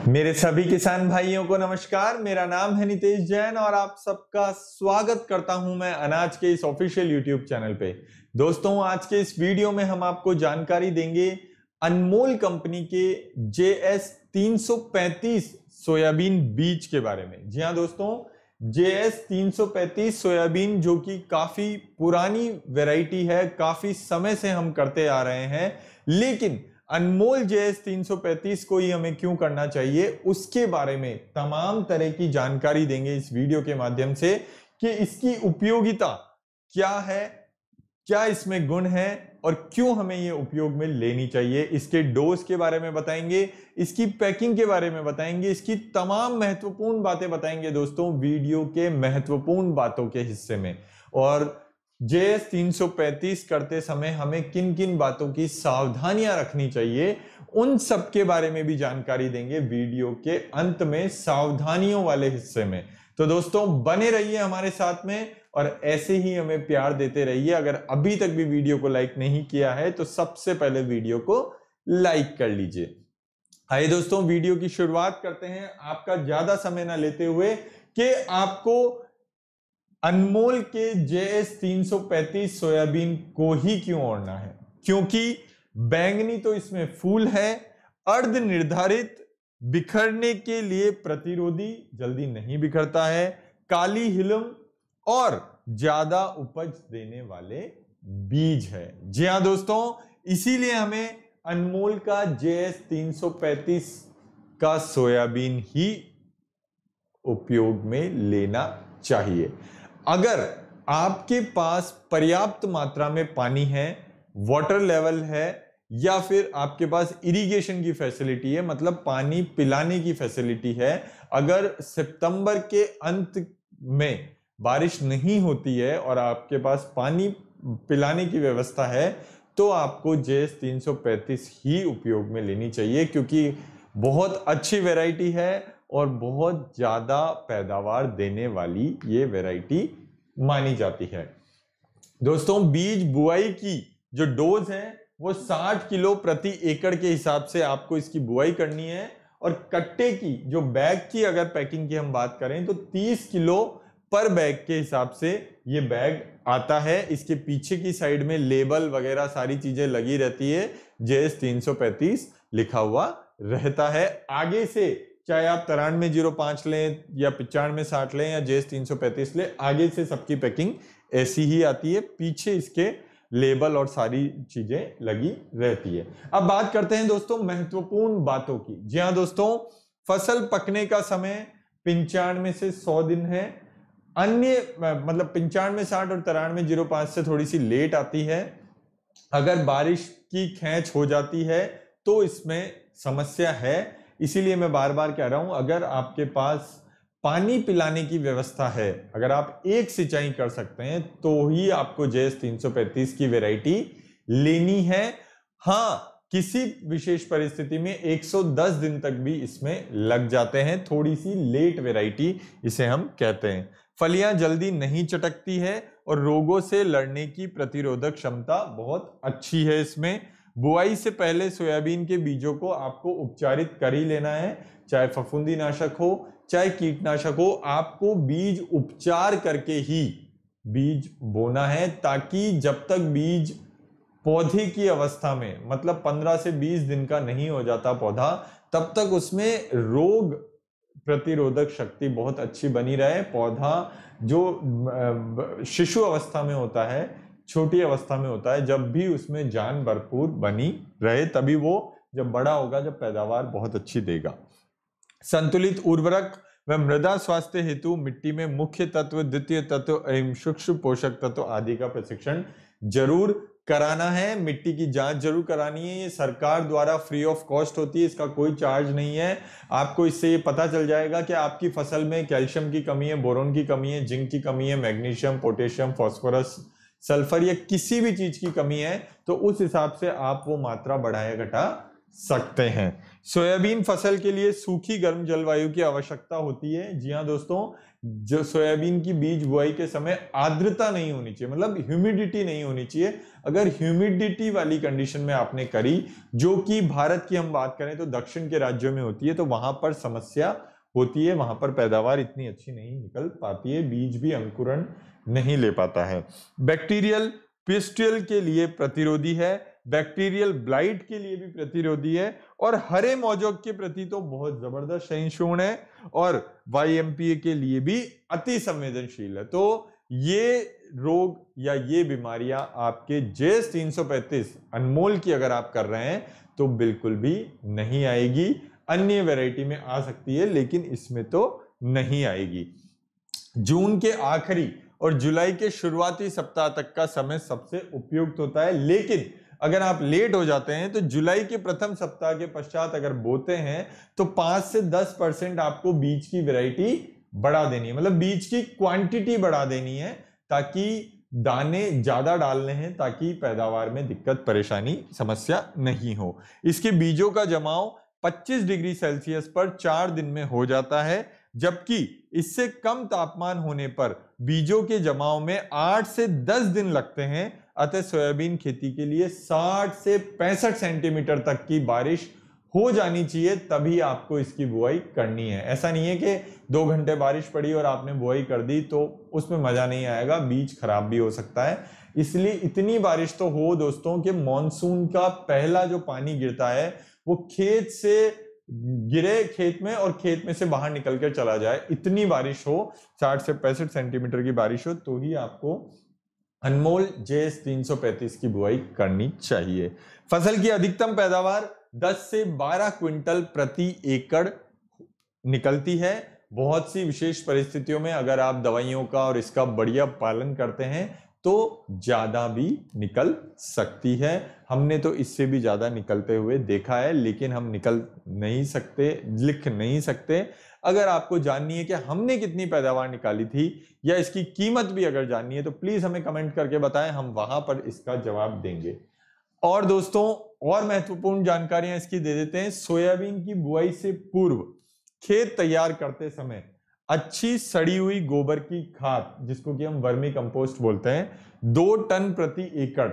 मेरे सभी किसान भाइयों को नमस्कार। मेरा नाम है नितेश जैन और आप सबका स्वागत करता हूं मैं अनाज के इस ऑफिशियल यूट्यूब चैनल पे। दोस्तों, आज के इस वीडियो में हम आपको जानकारी देंगे अनमोल कंपनी के JS 335 सोयाबीन बीज के बारे में। जी हां दोस्तों, JS 335 सोयाबीन जो कि काफी पुरानी वैरायटी है, काफी समय से हम करते आ रहे हैं, लेकिन अनमोल JS 335 को ही हमें क्यों करना चाहिए उसके बारे में तमाम तरह की जानकारी देंगे इस वीडियो के माध्यम से कि इसकी उपयोगिता क्या है, क्या इसमें गुण है और क्यों हमें ये उपयोग में लेनी चाहिए। इसके डोज के बारे में बताएंगे, इसकी पैकिंग के बारे में बताएंगे, इसकी तमाम महत्वपूर्ण बातें बताएंगे दोस्तों वीडियो के महत्वपूर्ण बातों के हिस्से में। और JS 335 करते समय हमें किन किन बातों की सावधानियां रखनी चाहिए, उन सब के बारे में भी जानकारी देंगे वीडियो के अंत में, सावधानियों वाले हिस्से में। तो दोस्तों बने रहिए हमारे साथ में और ऐसे ही हमें प्यार देते रहिए। अगर अभी तक भी वीडियो को लाइक नहीं किया है तो सबसे पहले वीडियो को लाइक कर लीजिए। आइए दोस्तों, वीडियो की शुरुआत करते हैं आपका ज्यादा समय ना लेते हुए कि आपको अनमोल के JS 335 सोयाबीन को ही क्यों ओढ़ना है। क्योंकि बैंगनी तो इसमें फूल है, अर्ध निर्धारित, बिखरने के लिए प्रतिरोधी, जल्दी नहीं बिखरता है, काली हिलम और ज्यादा उपज देने वाले बीज है। जी हां दोस्तों, इसीलिए हमें अनमोल का JS 335 का सोयाबीन ही उपयोग में लेना चाहिए। अगर आपके पास पर्याप्त मात्रा में पानी है, वाटर लेवल है, या फिर आपके पास इरिगेशन की फैसिलिटी है, मतलब पानी पिलाने की फैसिलिटी है, अगर सितंबर के अंत में बारिश नहीं होती है और आपके पास पानी पिलाने की व्यवस्था है, तो आपको JS 335 ही उपयोग में लेनी चाहिए, क्योंकि बहुत अच्छी वैरायटी है और बहुत ज्यादा पैदावार देने वाली ये वैरायटी मानी जाती है। दोस्तों, बीज बुआई की जो डोज है वो 60 किलो प्रति एकड़ के हिसाब से आपको इसकी बुआई करनी है। और कट्टे की जो बैग की अगर पैकिंग की हम बात करें तो 30 किलो पर बैग के हिसाब से ये बैग आता है। इसके पीछे की साइड में लेबल वगैरह सारी चीजें लगी रहती है, JS 335 लिखा हुआ रहता है। आगे से चाहे आप 9305 लें या 9560 लें या JS 335 लें, आगे से सबकी पैकिंग ऐसी ही आती है, पीछे इसके लेबल और सारी चीजें लगी रहती है। अब बात करते हैं दोस्तों महत्वपूर्ण बातों की। जी हां दोस्तों, फसल पकने का समय 95 से 100 दिन है। अन्य मतलब 9560 और 9305 से थोड़ी सी लेट आती है। अगर बारिश की खैंच हो जाती है तो इसमें समस्या है। इसीलिए मैं बार बार कह रहा हूं, अगर आपके पास पानी पिलाने की व्यवस्था है, अगर आप एक सिंचाई कर सकते हैं तो ही आपको JS 335 की वैरायटी लेनी है। हाँ, किसी विशेष परिस्थिति में 110 दिन तक भी इसमें लग जाते हैं, थोड़ी सी लेट वैरायटी इसे हम कहते हैं। फलियां जल्दी नहीं चटकती है और रोगों से लड़ने की प्रतिरोधक क्षमता बहुत अच्छी है इसमें। बुआई से पहले सोयाबीन के बीजों को आपको उपचारित कर ही लेना है, चाहे फफूंदी नाशक हो चाहे कीटनाशक हो, आपको बीज उपचार करके ही बीज बोना है, ताकि जब तक बीज पौधे की अवस्था में, मतलब 15 से 20 दिन का नहीं हो जाता पौधा, तब तक उसमें रोग प्रतिरोधक शक्ति बहुत अच्छी बनी रहे। पौधा जो शिशु अवस्था में होता है, छोटी अवस्था में होता है, जब भी उसमें जान भरपूर बनी रहे, तभी वो जब बड़ा होगा, जब पैदावार बहुत अच्छी देगा। संतुलित उर्वरक व मृदा स्वास्थ्य हेतु मिट्टी में मुख्य तत्व, द्वितीय तत्व एवं सूक्ष्म पोषक तत्व आदि का प्रशिक्षण जरूर कराना है। मिट्टी की जांच जरूर करानी है। ये सरकार द्वारा फ्री ऑफ कॉस्ट होती है, इसका कोई चार्ज नहीं है। आपको इससे ये पता चल जाएगा कि आपकी फसल में कैल्शियम की कमी है, बोरोन की कमी है, जिंक की कमी है, मैग्नीशियम, पोटेशियम, फास्फोरस, सल्फर या किसी भी चीज की कमी है, तो उस हिसाब से आप वो मात्रा बढ़ाया घटा सकते हैं। सोयाबीन फसल के लिए सूखी गर्म जलवायु की आवश्यकता होती है। जी हाँ दोस्तों, जो सोयाबीन की बीज बुआई के समय आर्द्रता नहीं होनी चाहिए, मतलब ह्यूमिडिटी नहीं होनी चाहिए। अगर ह्यूमिडिटी वाली कंडीशन में आपने करी, जो कि भारत की हम बात करें तो दक्षिण के राज्यों में होती है, तो वहां पर समस्या होती है, वहां पर पैदावार इतनी अच्छी नहीं निकल पाती है, बीज भी अंकुरण नहीं ले पाता है। बैक्टीरियल पिस्टुल के लिए प्रतिरोधी है, बैक्टीरियल ब्लाइट के लिए भी प्रतिरोधी है, और हरे मौजोग के प्रति तो बहुत जबरदस्त सहिष्णु है, और YMPA के लिए भी अति संवेदनशील है। तो ये रोग या ये बीमारियां आपके JS 335 अनमोल की अगर आप कर रहे हैं तो बिल्कुल भी नहीं आएगी। अन्य वैरायटी में आ सकती है लेकिन इसमें तो नहीं आएगी। जून के आखिरी और जुलाई के शुरुआती सप्ताह तक का समय सबसे उपयुक्त होता है, लेकिन अगर आप लेट हो जाते हैं तो जुलाई के प्रथम सप्ताह के पश्चात अगर बोते हैं तो 5 से 10% आपको बीज की वैरायटी बढ़ा देनी है, मतलब बीज की क्वांटिटी बढ़ा देनी है, ताकि दाने ज्यादा डालने हैं, ताकि पैदावार में दिक्कत परेशानी समस्या नहीं हो। इसके बीजों का जमाव 25 डिग्री सेल्सियस पर 4 दिन में हो जाता है, जबकि इससे कम तापमान होने पर बीजों के जमाव में 8 से 10 दिन लगते हैं। अतः सोयाबीन खेती के लिए 60 से 65 सेंटीमीटर तक की बारिश हो जानी चाहिए, तभी आपको इसकी बुआई करनी है। ऐसा नहीं है कि 2 घंटे बारिश पड़ी और आपने बुआई कर दी तो उसमें मजा नहीं आएगा, बीज खराब भी हो सकता है। इसलिए इतनी बारिश तो हो दोस्तों कि मॉनसून का पहला जो पानी गिरता है वो खेत से गिरे खेत में और खेत में से बाहर निकल कर चला जाए, इतनी बारिश हो, 60 से 65 सेंटीमीटर की बारिश हो, तो ही आपको अनमोल JS 335 की बुआई करनी चाहिए। फसल की अधिकतम पैदावार 10 से 12 क्विंटल प्रति एकड़ निकलती है। बहुत सी विशेष परिस्थितियों में अगर आप दवाइयों का और इसका बढ़िया पालन करते हैं तो ज्यादा भी निकल सकती है। हमने तो इससे भी ज्यादा निकलते हुए देखा है, लेकिन हम निकल नहीं सकते, लिख नहीं सकते। अगर आपको जाननी है कि हमने कितनी पैदावार निकाली थी या इसकी कीमत भी अगर जाननी है तो प्लीज हमें कमेंट करके बताएं, हम वहां पर इसका जवाब देंगे। और दोस्तों और महत्वपूर्ण जानकारियां इसकी दे देते हैं। सोयाबीन की बुआई से पूर्व खेत तैयार करते समय अच्छी सड़ी हुई गोबर की खाद, जिसको कि हम वर्मी कंपोस्ट बोलते हैं, 2 टन प्रति एकड़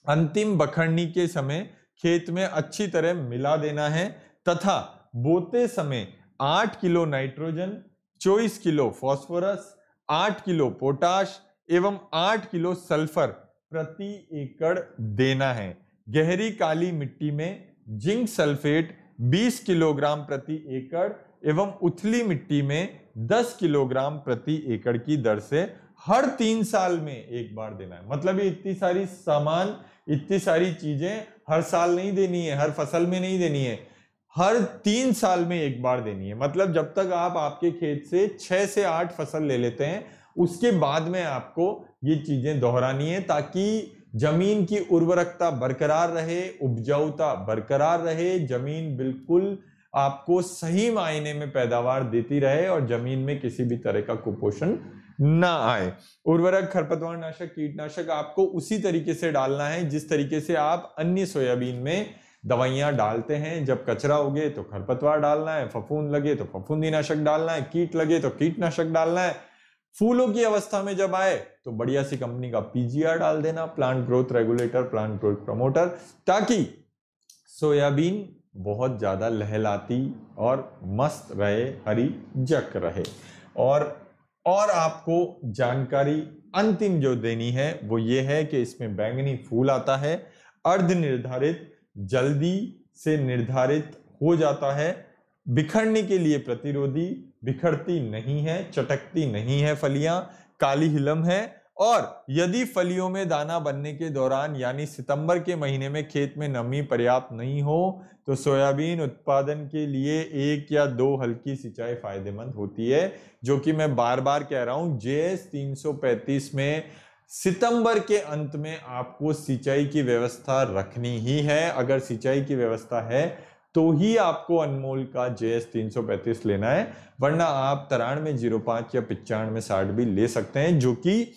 अंतिम बखरनी के समय खेत में अच्छी तरह मिला देना है, तथा बोते समय 8 kilo nitrogen, 24 kilo phosphorus, 8 kilo potash एवं 8 किलो सल्फर प्रति एकड़ देना है। गहरी काली मिट्टी में जिंक सल्फेट 20 किलोग्राम प्रति एकड़ एवं उथली मिट्टी में 10 किलोग्राम प्रति एकड़ की दर से हर 3 साल में एक बार देना है। मतलब ये इतनी सारी सामान, इतनी सारी चीजें हर साल नहीं देनी है, हर फसल में नहीं देनी है, हर 3 साल में एक बार देनी है। मतलब जब तक आप आपके खेत से 6 से 8 फसल ले लेते हैं उसके बाद में आपको ये चीजें दोहरानी है, ताकि जमीन की उर्वरकता बरकरार रहे, उपजाऊता बरकरार रहे, जमीन बिल्कुल आपको सही मायने में पैदावार देती रहे और जमीन में किसी भी तरह का कुपोषण ना आए। उर्वरक, खरपतवार नाशक, कीटनाशक आपको उसी तरीके से डालना है जिस तरीके से आप अन्य सोयाबीन में दवाइयां डालते हैं। जब कचरा उगे तो खरपतवार डालना है, फफूंद लगे तो फफूंदीनाशक डालना है, कीट लगे तो कीटनाशक डालना है। फूलों की अवस्था में जब आए तो बढ़िया सी कंपनी का PGR डाल देना, plant growth regulator, plant growth promoter, ताकि सोयाबीन बहुत ज्यादा लहलाती और मस्त रहे, हरी जक रहे। और आपको जानकारी अंतिम जो देनी है वो ये है कि इसमें बैंगनी फूल आता है, अर्ध निर्धारित, जल्दी से निर्धारित हो जाता है, बिखरने के लिए प्रतिरोधी, बिखरती नहीं है, चटकती नहीं है फलियां, काली हिलम है, और यदि फलियों में दाना बनने के दौरान यानी सितंबर के महीने में खेत में नमी पर्याप्त नहीं हो तो सोयाबीन उत्पादन के लिए 1 या 2 हल्की सिंचाई फायदेमंद होती है। जो कि मैं बार बार कह रहा हूं, JS 335 में सितंबर के अंत में आपको सिंचाई की व्यवस्था रखनी ही है। अगर सिंचाई की व्यवस्था है तो ही आपको अनमोल का JS 335 लेना है, वरना आप 93 05 या 95 60 भी ले सकते हैं, जो कि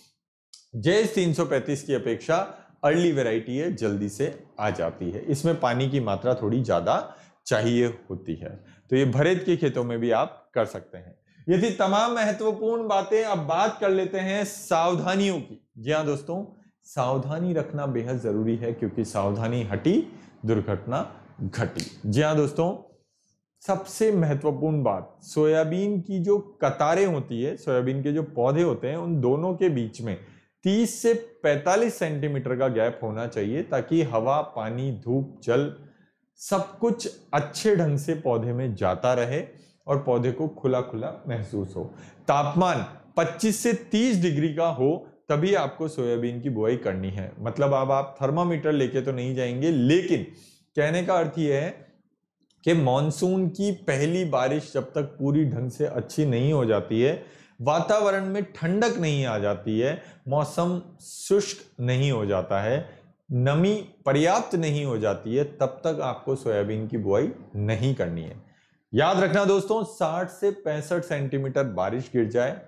JS 335 की अपेक्षा अर्ली वैरायटी है, जल्दी से आ जाती है। इसमें पानी की मात्रा थोड़ी ज्यादा चाहिए होती है। तो ये भरेत के खेतों में भी आप कर सकते हैं। ये थी तमाम महत्वपूर्ण बातें। अब बात कर लेते हैं सावधानियों की। जी हाँ दोस्तों, सावधानी रखना बेहद जरूरी है, क्योंकि सावधानी हटी दुर्घटना घटी। जी हाँ दोस्तों, सबसे महत्वपूर्ण बात, सोयाबीन की जो कतारें होती है, सोयाबीन के जो पौधे होते हैं, उन दोनों के बीच में 30 से 45 सेंटीमीटर का गैप होना चाहिए, ताकि हवा, पानी, धूप, जल सब कुछ अच्छे ढंग से पौधे में जाता रहे और पौधे को खुला खुला महसूस हो। तापमान 25 से 30 डिग्री का हो तभी आपको सोयाबीन की बुआई करनी है। मतलब अब आप थर्मामीटर लेके तो नहीं जाएंगे, लेकिन कहने का अर्थ यह है कि मॉनसून की पहली बारिश जब तक पूरी ढंग से अच्छी नहीं हो जाती है, वातावरण में ठंडक नहीं आ जाती है, मौसम शुष्क नहीं हो जाता है, नमी पर्याप्त नहीं हो जाती है, तब तक आपको सोयाबीन की बुआई नहीं करनी है। याद रखना दोस्तों, 60 से 65 सेंटीमीटर बारिश गिर जाए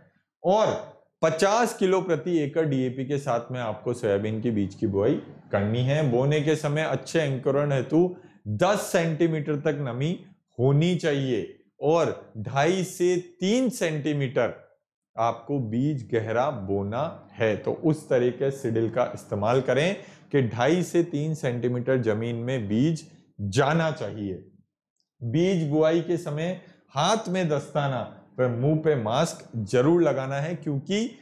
और 50 किलो प्रति एकड़ डीएपी के साथ में आपको सोयाबीन के बीज की बुआई करनी है। बोने के समय अच्छे अंकुरण हेतु 10 सेंटीमीटर तक नमी होनी चाहिए और 2.5 से 3 सेंटीमीटर आपको बीज गहरा बोना है। तो उस तरीके सिडिल का इस्तेमाल करें कि 2.5 से 3 सेंटीमीटर जमीन में बीज जाना चाहिए। बीज बुआई के समय हाथ में दस्ताना व मुंह पे मास्क जरूर लगाना है, क्योंकि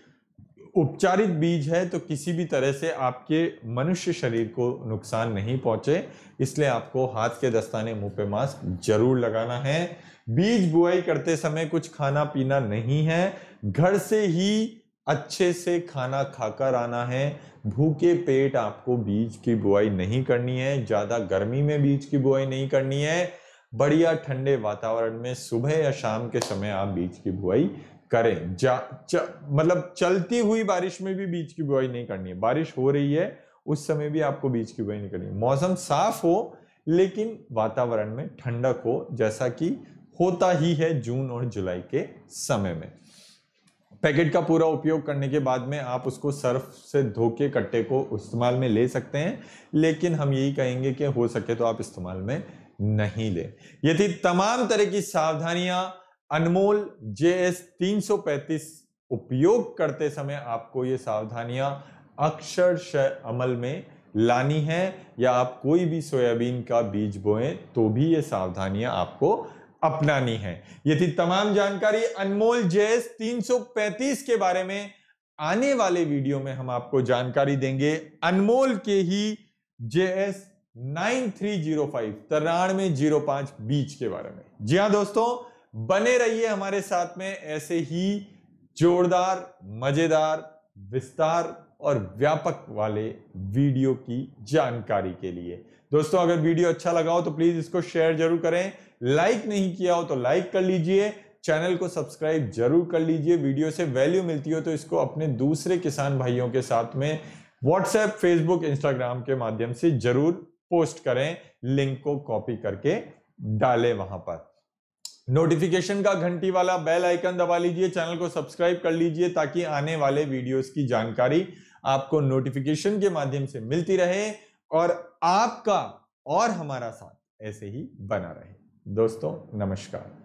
उपचारित बीज है तो किसी भी तरह से आपके मनुष्य शरीर को नुकसान नहीं पहुंचे, इसलिए आपको हाथ के दस्ताने, मुंह पे मास्क जरूर लगाना है। बीज बुआई करते समय कुछ खाना पीना नहीं है, घर से ही अच्छे से खाना खाकर आना है। भूखे पेट आपको बीज की बुआई नहीं करनी है, ज्यादा गर्मी में बीज की बुआई नहीं करनी है। बढ़िया ठंडे वातावरण में सुबह या शाम के समय आप बीज की बुआई करें। मतलब चलती हुई बारिश में भी बीज की बुआई नहीं करनी है। बारिश हो रही है उस समय भी आपको बीज की बुआई नहीं करनी है। मौसम साफ हो लेकिन वातावरण में ठंडक हो, जैसा कि होता ही है जून और जुलाई के समय में। पैकेट का पूरा उपयोग करने के बाद में आप उसको सर्फ से धो के कट्टे को इस्तेमाल में ले सकते हैं, लेकिन हम यही कहेंगे कि हो सके तो आप इस्तेमाल में नहीं ले। ये थी तमाम तरह की सावधानियां। अनमोल JS 335 उपयोग करते समय आपको ये सावधानियां अक्षरशः अमल में लानी है, या आप कोई भी सोयाबीन का बीज बोएं तो भी ये सावधानियां आपको अपनानी है। ये थी तमाम जानकारी अनमोल JS 335 के बारे में। आने वाले वीडियो में हम आपको जानकारी देंगे अनमोल के ही JS 9305 9305 बीज के बारे में। जी हाँ दोस्तों, बने रहिए हमारे साथ में ऐसे ही जोरदार, मजेदार, विस्तार और व्यापक वाले वीडियो की जानकारी के लिए। दोस्तों, अगर वीडियो अच्छा लगा हो तो प्लीज इसको शेयर जरूर करें। लाइक नहीं किया हो तो लाइक कर लीजिए, चैनल को सब्सक्राइब जरूर कर लीजिए। वीडियो से वैल्यू मिलती हो तो इसको अपने दूसरे किसान भाइयों के साथ में व्हाट्सएप, फेसबुक, इंस्टाग्राम के माध्यम से जरूर पोस्ट करें। लिंक को कॉपी करके डालें वहां पर। नोटिफिकेशन का घंटी वाला बेल आइकन दबा लीजिए, चैनल को सब्सक्राइब कर लीजिए, ताकि आने वाले वीडियोस की जानकारी आपको नोटिफिकेशन के माध्यम से मिलती रहे और आपका और हमारा साथ ऐसे ही बना रहे। दोस्तों नमस्कार।